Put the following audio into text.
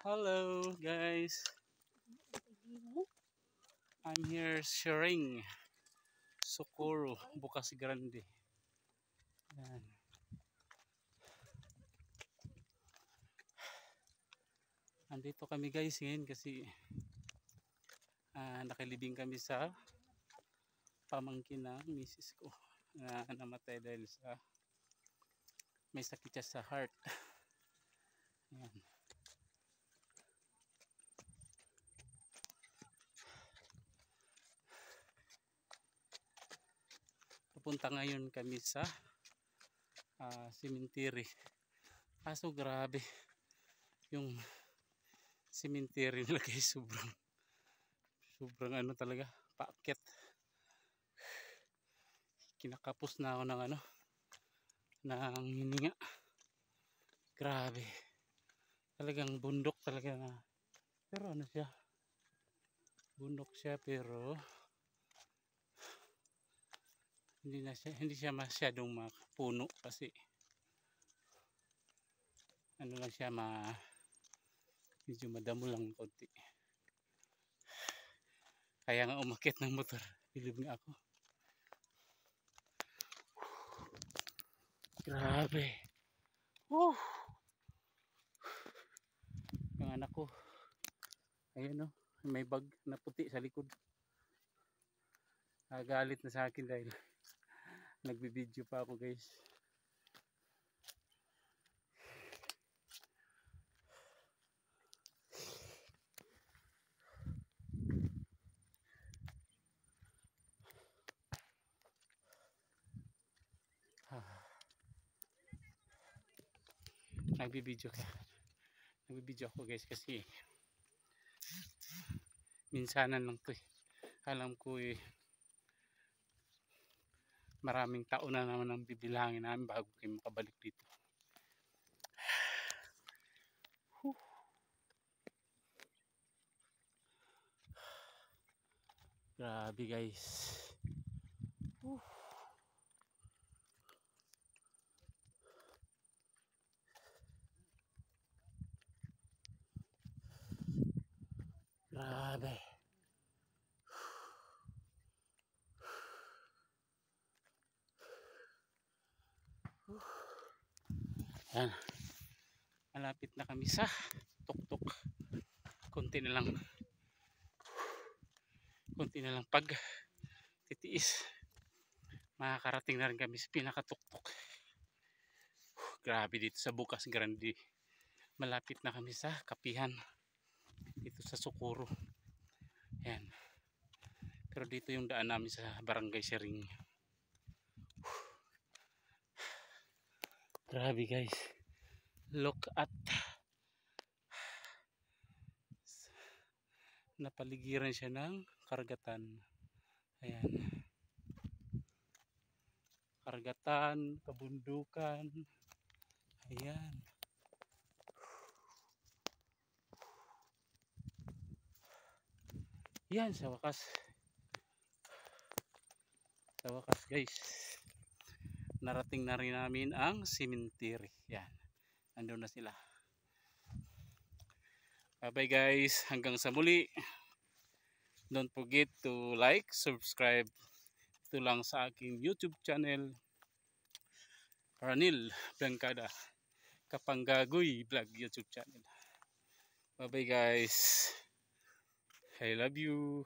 Hello guys, I'm here sharing Socorro, Bukas Grande. Yan. Andito kami guys ngayon kasi nakalibing kami sa pamangkin ng misis ko na namatay dahil sa may sakit siya sa heart. Yan. Pupunta ngayon kami sa cemetery. Kaso grabe yung cemetery nila guys, sobrang ano talaga, paakyat. Kinakapos na ako ng hininga. Grabe. Talagang bundok talaga na. Pero ano siya? Bundok siya pero hindi siya masyadong mapuno kasi ano lang siya medyo madamo lang konti. Kaya nga umakyat ng motor. Bilib nga ako. Grabe. Woo! Yung anak ko. Ayun oh, may bag na puti sa likod. Nagalit na sa akin dahil nagbibideo pa ako guys. Nagbibideo ako guys kasi minsanan lang to eh. Alam ko maraming taon na naman ang bibilangin namin bago kayo makabalik dito. Grabe guys. Grabe. Yan. Malapit na kami sa tuktok. Konti na lang pag titiis. Makakarating na rin kami sa pinakatuktok. Grabe dito sa Bukas Grande. Malapit na kami sa kapihan. Dito sa Socorro. Yan. Pero dito yung daan namin sa Barangay Sering. Grabe guys. Look at napaligiran siya ng karagatan. Ayan. Karagatan, kabundukan. Ayan. Yan sa wakas. Sa wakas guys. Narating na rin namin ang cemetery. Yan. Nandun na sila. Bye bye guys. Hanggang sa muli. Don't forget to like, subscribe. Ito lang sa aking YouTube channel. Ranil Blancada. Kapanggagoy Vlog YouTube channel. Bye bye guys. I love you.